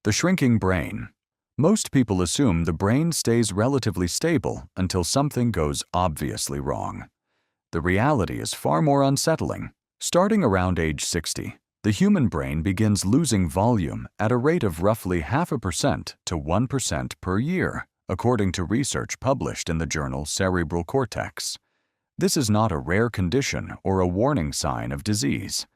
The shrinking brain. Most people assume the brain stays relatively stable until something goes obviously wrong. The reality is far more unsettling. Starting around age 60, the human brain begins losing volume at a rate of roughly 0.5% to 1% per year, according to research published in the journal Cerebral Cortex. This is not a rare condition or a warning sign of disease.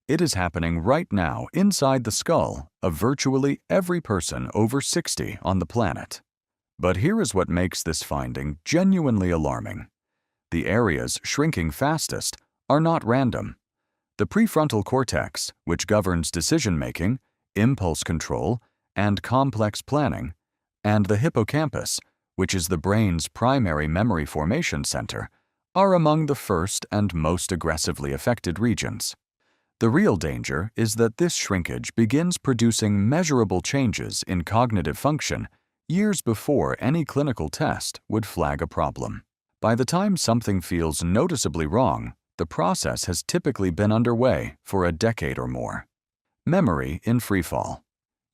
It is happening right now inside the skull of virtually every person over 60 on the planet. But here is what makes this finding genuinely alarming. The areas shrinking fastest are not random. The prefrontal cortex, which governs decision-making, impulse control, and complex planning, and the hippocampus, which is the brain's primary memory formation center, are among the first and most aggressively affected regions. The real danger is that this shrinkage begins producing measurable changes in cognitive function years before any clinical test would flag a problem. By the time something feels noticeably wrong, the process has typically been underway for a decade or more. Memory in freefall.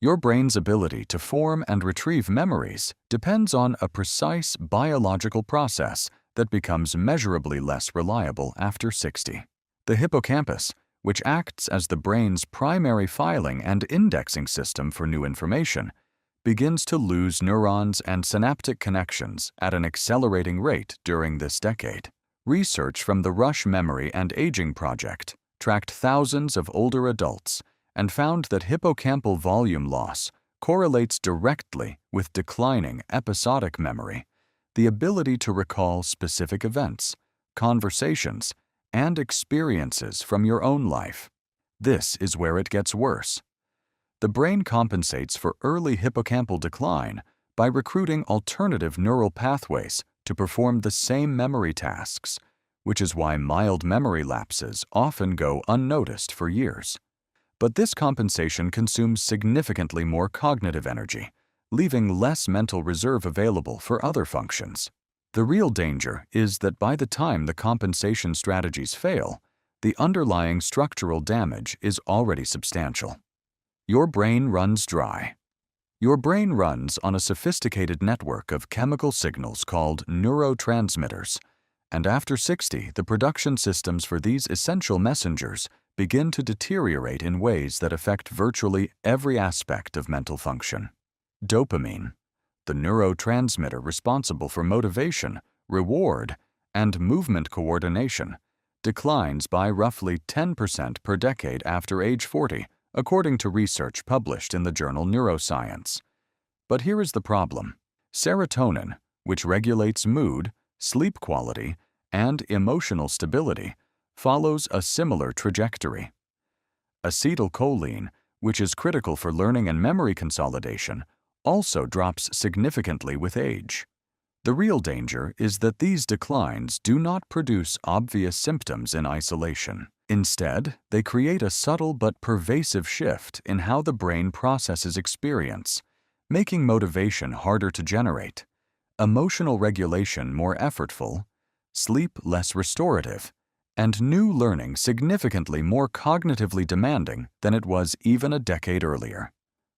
Your brain's ability to form and retrieve memories depends on a precise biological process that becomes measurably less reliable after 60. The hippocampus, which acts as the brain's primary filing and indexing system for new information, begins to lose neurons and synaptic connections at an accelerating rate during this decade. Research from the Rush Memory and Aging Project tracked thousands of older adults and found that hippocampal volume loss correlates directly with declining episodic memory, the ability to recall specific events, conversations, and experiences from your own life. This is where it gets worse. The brain compensates for early hippocampal decline by recruiting alternative neural pathways to perform the same memory tasks, which is why mild memory lapses often go unnoticed for years. But this compensation consumes significantly more cognitive energy, leaving less mental reserve available for other functions. The real danger is that by the time the compensation strategies fail, the underlying structural damage is already substantial. Your brain runs dry. Your brain runs on a sophisticated network of chemical signals called neurotransmitters, and after 60, the production systems for these essential messengers begin to deteriorate in ways that affect virtually every aspect of mental function. Dopamine, the neurotransmitter responsible for motivation, reward, and movement coordination, declines by roughly 10% per decade after age 40, according to research published in the journal Neuroscience. But here is the problem. Serotonin, which regulates mood, sleep quality, and emotional stability, follows a similar trajectory. Acetylcholine, which is critical for learning and memory consolidation, also drops significantly with age. The real danger is that these declines do not produce obvious symptoms in isolation. Instead, they create a subtle but pervasive shift in how the brain processes experience, making motivation harder to generate, emotional regulation more effortful, sleep less restorative, and new learning significantly more cognitively demanding than it was even a decade earlier.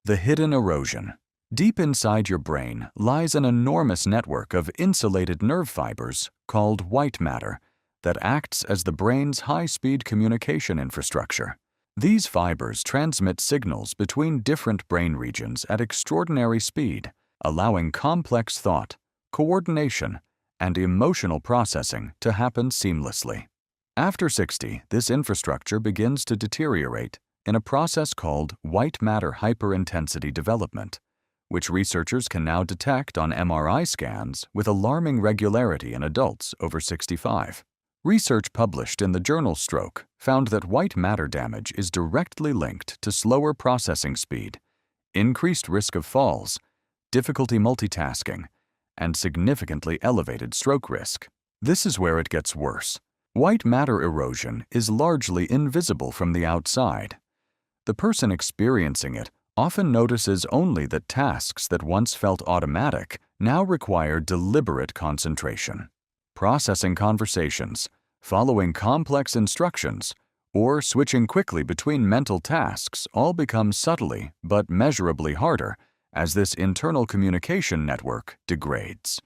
The hidden erosion. Deep inside your brain lies an enormous network of insulated nerve fibers called white matter that acts as the brain's high-speed communication infrastructure. These fibers transmit signals between different brain regions at extraordinary speed, allowing complex thought, coordination, and emotional processing to happen seamlessly. After 60, this infrastructure begins to deteriorate in a process called white matter hyperintensity development, which researchers can now detect on MRI scans with alarming regularity in adults over 65. Research published in the journal Stroke found that white matter damage is directly linked to slower processing speed, increased risk of falls, difficulty multitasking, and significantly elevated stroke risk. This is where it gets worse. White matter erosion is largely invisible from the outside. The person experiencing it often notices only that tasks that once felt automatic now require deliberate concentration. Processing conversations, following complex instructions, or switching quickly between mental tasks all become subtly but measurably harder as this internal communication network degrades.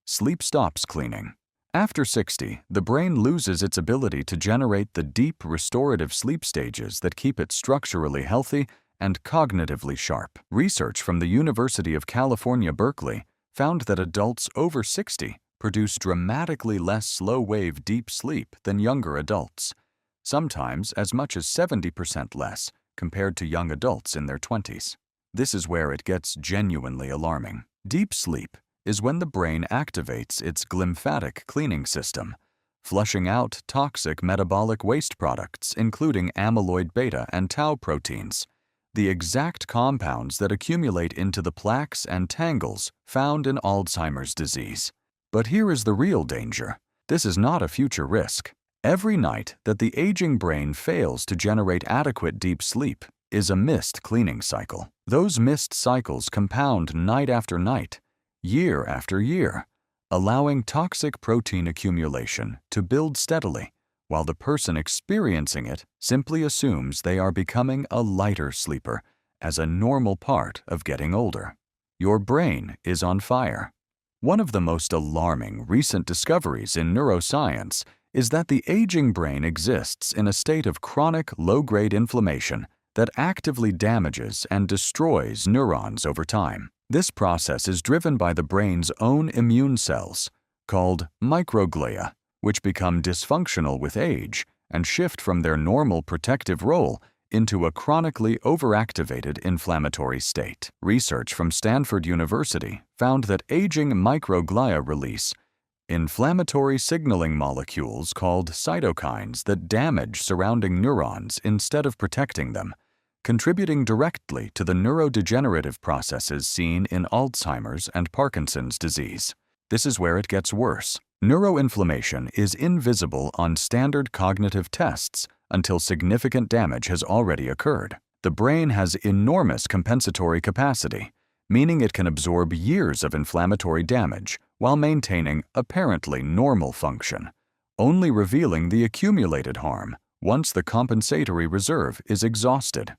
Sleep stops cleaning. After 60, the brain loses its ability to generate the deep restorative sleep stages that keep it structurally healthy and cognitively sharp. Research from the University of California, Berkeley found that adults over 60 produce dramatically less slow-wave deep sleep than younger adults, sometimes as much as 70% less compared to young adults in their 20s. This is where it gets genuinely alarming. Deep sleep is when the brain activates its glymphatic cleaning system, flushing out toxic metabolic waste products, including amyloid beta and tau proteins, the exact compounds that accumulate into the plaques and tangles found in Alzheimer's disease. But here is the real danger. This is not a future risk. Every night that the aging brain fails to generate adequate deep sleep is a missed cleaning cycle. Those missed cycles compound night after night, year after year, allowing toxic protein accumulation to build steadily, while the person experiencing it simply assumes they are becoming a lighter sleeper as a normal part of getting older. Your brain is on fire. One of the most alarming recent discoveries in neuroscience is that the aging brain exists in a state of chronic low-grade inflammation that actively damages and destroys neurons over time. This process is driven by the brain's own immune cells, called microglia, which become dysfunctional with age and shift from their normal protective role into a chronically overactivated inflammatory state. Research from Stanford University found that aging microglia release inflammatory signaling molecules called cytokines that damage surrounding neurons instead of protecting them, contributing directly to the neurodegenerative processes seen in Alzheimer's and Parkinson's disease. This is where it gets worse. Neuroinflammation is invisible on standard cognitive tests until significant damage has already occurred. The brain has enormous compensatory capacity, meaning it can absorb years of inflammatory damage while maintaining apparently normal function, only revealing the accumulated harm once the compensatory reserve is exhausted.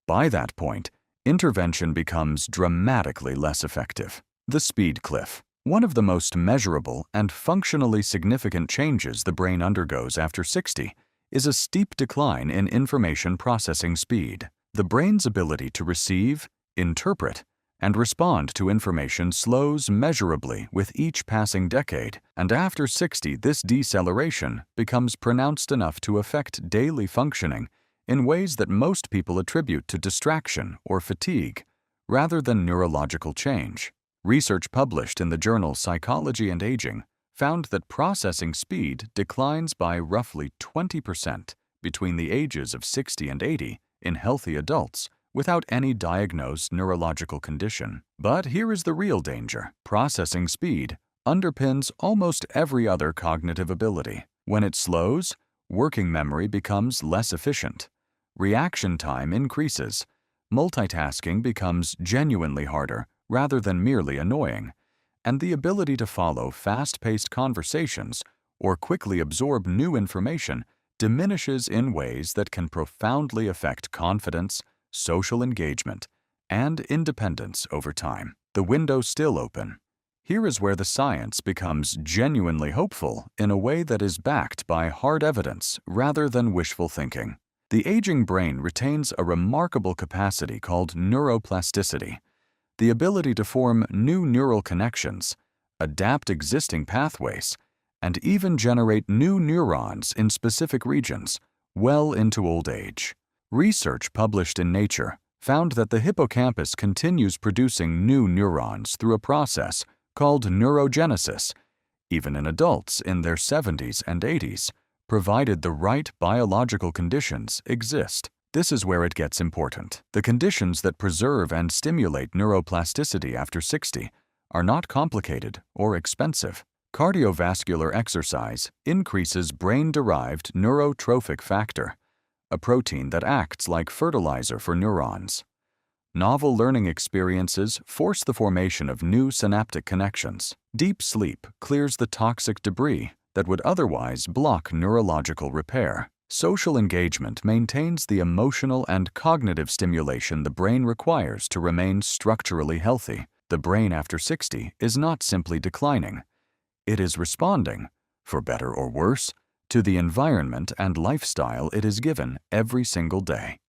By that point, intervention becomes dramatically less effective. The speed cliff. One of the most measurable and functionally significant changes the brain undergoes after 60 is a steep decline in information processing speed. The brain's ability to receive, interpret, and respond to information slows measurably with each passing decade, and after 60, this deceleration becomes pronounced enough to affect daily functioning in ways that most people attribute to distraction or fatigue, rather than neurological change. Research published in the journal Psychology and Aging found that processing speed declines by roughly 20% between the ages of 60 and 80 in healthy adults without any diagnosed neurological condition. But here is the real danger. Processing speed underpins almost every other cognitive ability. When it slows, working memory becomes less efficient. Reaction time increases. Multitasking becomes genuinely harder rather than merely annoying, and the ability to follow fast-paced conversations or quickly absorb new information diminishes in ways that can profoundly affect confidence, social engagement, and independence over time. The window's still open. Here is where the science becomes genuinely hopeful in a way that is backed by hard evidence rather than wishful thinking. The aging brain retains a remarkable capacity called neuroplasticity, the ability to form new neural connections, adapt existing pathways, and even generate new neurons in specific regions well into old age. Research published in Nature found that the hippocampus continues producing new neurons through a process called neurogenesis, even in adults in their 70s and 80s, provided the right biological conditions exist. This is where it gets important. The conditions that preserve and stimulate neuroplasticity after 60 are not complicated or expensive. Cardiovascular exercise increases brain-derived neurotrophic factor, a protein that acts like fertilizer for neurons. Novel learning experiences force the formation of new synaptic connections. Deep sleep clears the toxic debris that would otherwise block neurological repair. Social engagement maintains the emotional and cognitive stimulation the brain requires to remain structurally healthy. The brain after 60 is not simply declining. It is responding, for better or worse, to the environment and lifestyle it is given every single day.